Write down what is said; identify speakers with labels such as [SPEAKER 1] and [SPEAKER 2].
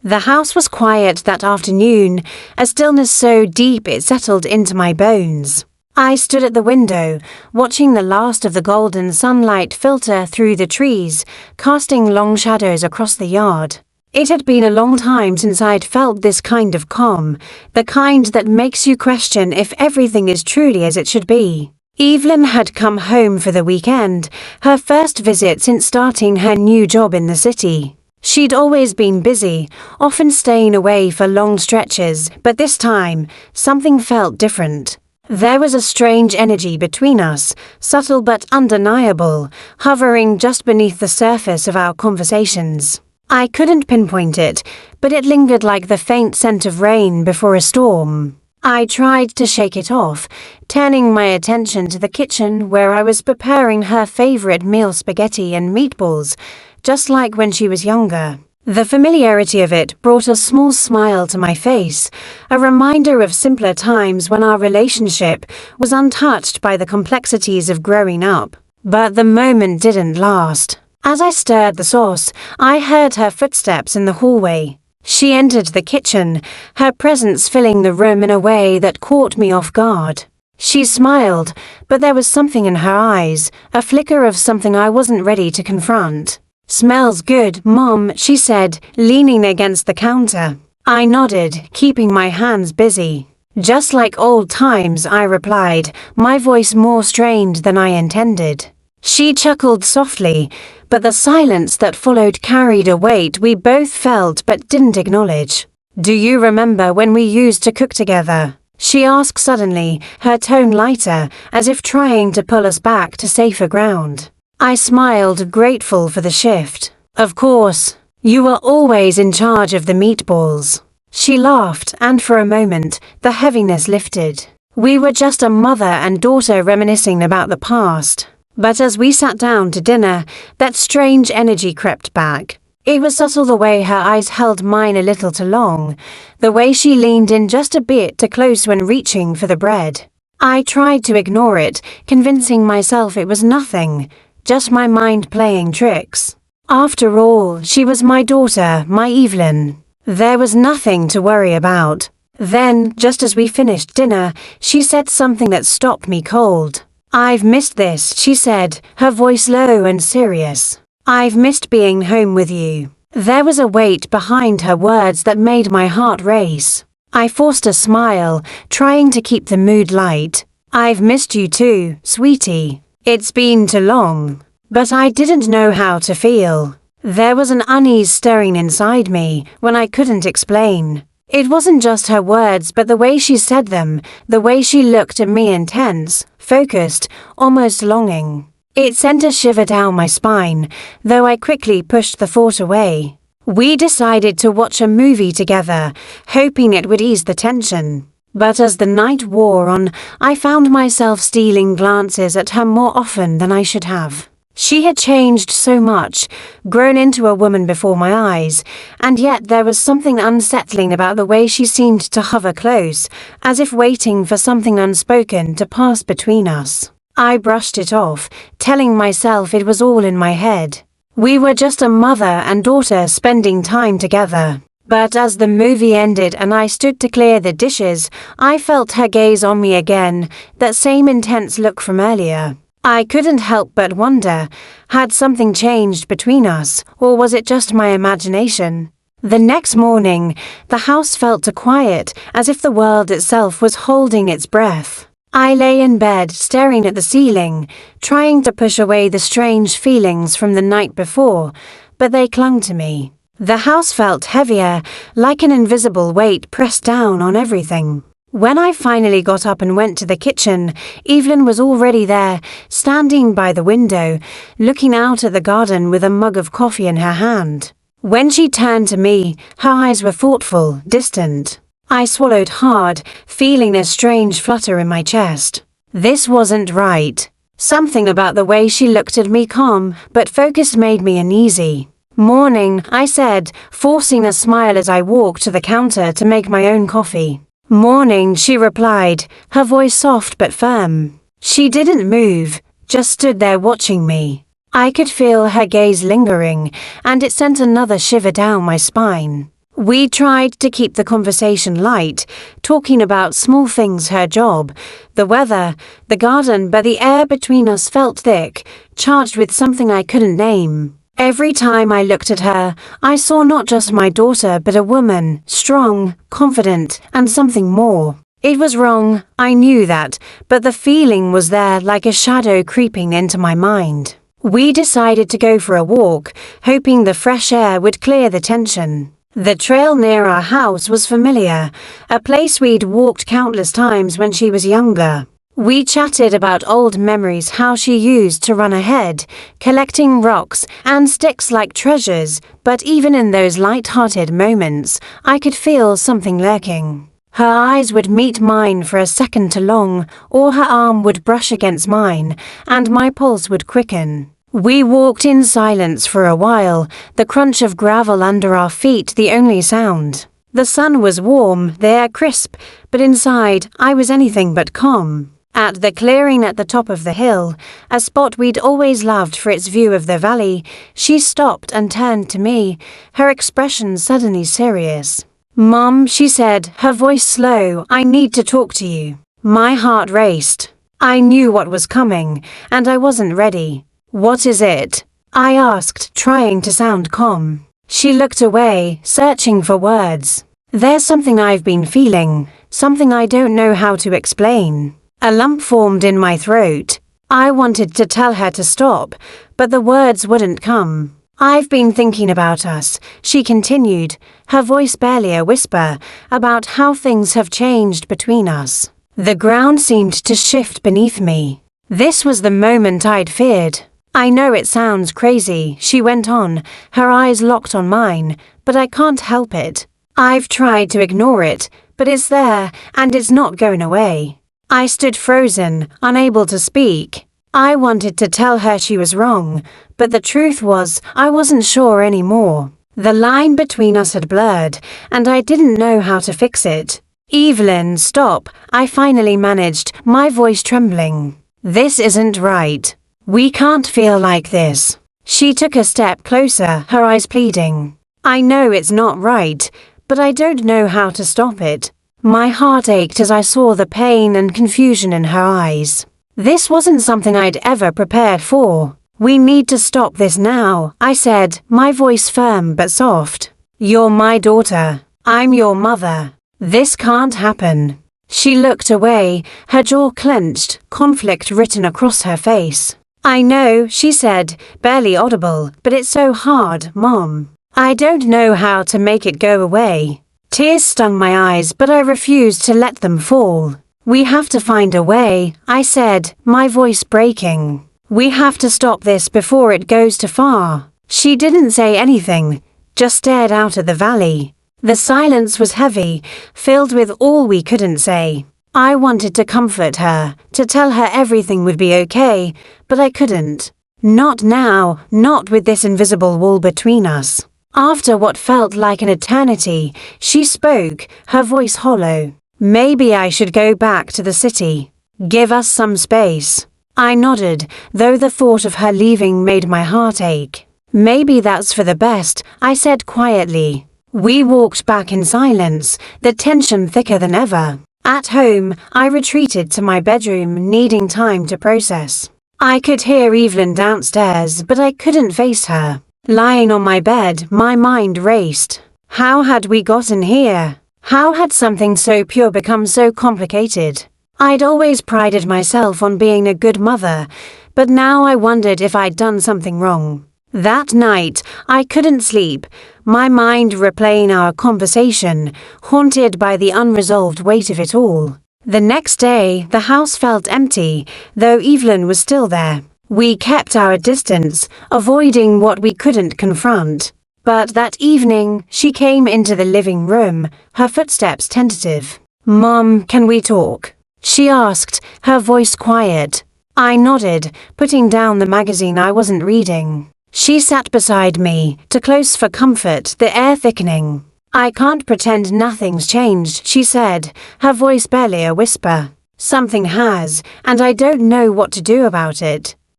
[SPEAKER 1] The house was quiet that afternoon, a stillness so deep it settled into my bones. I stood at the window, watching the last of the golden sunlight filter through the trees, casting long shadows across the yard. It had been a long time since I'd felt this kind of calm, the kind that makes you question if everything is truly as it should be. Evelyn had come home for the weekend, her first visit since starting her new job in the city. She'd always been busy, often staying away for long stretches, but this time, something felt different. There was a strange energy between us, subtle but undeniable, hovering just beneath the surface of our conversations. I couldn't pinpoint it, but it lingered like the faint scent of rain before a storm. I tried to shake it off, turning my attention to the kitchen where I was preparing her favorite meal, spaghetti and meatballs, just like when she was younger. The familiarity of it brought a small smile to my face, a reminder of simpler times when our relationship was untouched by the complexities of growing up. But the moment didn't last. As I stirred the sauce, I heard her footsteps in the hallway. She entered the kitchen, her presence filling the room in a way that caught me off guard. She smiled, but there was something in her eyes, a flicker of something I wasn't ready to confront. "Smells good, Mom," she said, leaning against the counter. I nodded, keeping my hands busy. "Just like old times," I replied, my voice more strained than I intended. She chuckled softly, but the silence that followed carried a weight we both felt but didn't acknowledge. "Do you remember when we used to cook together?" she asked suddenly, her tone lighter, as if trying to pull us back to safer ground. I smiled, grateful for the shift. "Of course. You were always in charge of the meatballs." She laughed, and for a moment, the heaviness lifted. We were just a mother and daughter reminiscing about the past. But as we sat down to dinner, that strange energy crept back. It was subtle, the way her eyes held mine a little too long, the way she leaned in just a bit too close when reaching for the bread. I tried to ignore it, convincing myself it was nothing, just my mind playing tricks. After all, she was my daughter, my Evelyn. There was nothing to worry about. Then, just as we finished dinner, she said something that stopped me cold. "I've missed this," she said, her voice low and serious. "I've missed being home with you." There was a weight behind her words that made my heart race. I forced a smile, trying to keep the mood light. "I've missed you too, sweetie. It's been too long." But I didn't know how to feel. There was an unease stirring inside me when I couldn't explain. It wasn't just her words, but the way she said them, the way she looked at me, intense, focused, almost longing. It sent a shiver down my spine, though I quickly pushed the thought away. We decided to watch a movie together, hoping it would ease the tension. But as the night wore on, I found myself stealing glances at her more often than I should have. She had changed so much, grown into a woman before my eyes, and yet there was something unsettling about the way she seemed to hover close, as if waiting for something unspoken to pass between us. I brushed it off, telling myself it was all in my head. We were just a mother and daughter spending time together. But as the movie ended and I stood to clear the dishes, I felt her gaze on me again, that same intense look from earlier. I couldn't help but wonder, had something changed between us, or was it just my imagination? The next morning, the house felt too quiet, as if the world itself was holding its breath. I lay in bed, staring at the ceiling, trying to push away the strange feelings from the night before, but they clung to me. The house felt heavier, like an invisible weight pressed down on everything. When I finally got up and went to the kitchen, Evelyn was already there, standing by the window, looking out at the garden with a mug of coffee in her hand. When she turned to me, her eyes were thoughtful, distant. I swallowed hard, feeling a strange flutter in my chest. This wasn't right. Something about the way she looked at me, calm but focused, made me uneasy. "Morning," I said, forcing a smile as I walked to the counter to make my own coffee. "Morning," she replied, her voice soft but firm. She didn't move, just stood there watching me. I could feel her gaze lingering, and it sent another shiver down my spine. We tried to keep the conversation light, talking about small things, her job, the weather, the garden, but the air between us felt thick, charged with something I couldn't name. Every time I looked at her, I saw not just my daughter but a woman, strong, confident, and something more. It was wrong, I knew that, but the feeling was there like a shadow creeping into my mind. We decided to go for a walk, hoping the fresh air would clear the tension. The trail near our house was familiar, a place we'd walked countless times when she was younger. We chatted about old memories, how she used to run ahead, collecting rocks and sticks like treasures, but even in those light-hearted moments, I could feel something lurking. Her eyes would meet mine for a second too long, or her arm would brush against mine, and my pulse would quicken. We walked in silence for a while, the crunch of gravel under our feet the only sound. The sun was warm, the air crisp, but inside I was anything but calm. At the clearing at the top of the hill, a spot we'd always loved for its view of the valley, she stopped and turned to me, her expression suddenly serious. "Mom," she said, her voice slow, "I need to talk to you." My heart raced. I knew what was coming, and I wasn't ready. "What is it?" I asked, trying to sound calm. She looked away, searching for words. "There's something I've been feeling, something I don't know how to explain." A lump formed in my throat. I wanted to tell her to stop, but the words wouldn't come. "I've been thinking about us," she continued, her voice barely a whisper, about how things have changed between us. The ground seemed to shift beneath me. This was the moment I'd feared. "I know it sounds crazy," she went on, her eyes locked on mine, "but I can't help it. I've tried to ignore it, but it's there, and it's not going away." I stood frozen, unable to speak. I wanted to tell her she was wrong, but the truth was, I wasn't sure anymore. The line between us had blurred, and I didn't know how to fix it. "Evelyn, stop," I finally managed, my voice trembling. "This isn't right. We can't feel like this." She took a step closer, her eyes pleading. "I know it's not right, but I don't know how to stop it." My heart ached as I saw the pain and confusion in her eyes. This wasn't something I'd ever prepared for. "We need to stop this now," I said, my voice firm but soft. "You're my daughter. I'm your mother. This can't happen." She looked away, her jaw clenched, conflict written across her face. "I know," she said, barely audible, "but it's so hard, Mom. I don't know how to make it go away." Tears stung my eyes, but I refused to let them fall. "We have to find a way," I said, my voice breaking. "We have to stop this before it goes too far." She didn't say anything, just stared out at the valley. The silence was heavy, filled with all we couldn't say. I wanted to comfort her, to tell her everything would be okay, but I couldn't. Not now, not with this invisible wall between us. After what felt like an eternity, she spoke, her voice hollow. "Maybe I should go back to the city. Give us some space." I nodded, though the thought of her leaving made my heart ache. "Maybe that's for the best," I said quietly. We walked back in silence, the tension thicker than ever. At home, I retreated to my bedroom, needing time to process. I could hear Evelyn downstairs, but I couldn't face her. Lying on my bed, my mind raced. How had we gotten here? How had something so pure become so complicated? I'd always prided myself on being a good mother, but now I wondered if I'd done something wrong. That night, I couldn't sleep, my mind replaying our conversation, haunted by the unresolved weight of it all. The next day, the house felt empty, though Evelyn was still there. We kept our distance, avoiding what we couldn't confront. But that evening, she came into the living room, her footsteps tentative. "Mom, can we talk?" she asked, her voice quiet. I nodded, putting down the magazine I wasn't reading. She sat beside me, too close for comfort, the air thickening. "I can't pretend nothing's changed," she said, her voice barely a whisper. "Something has, and I don't know what to do about it."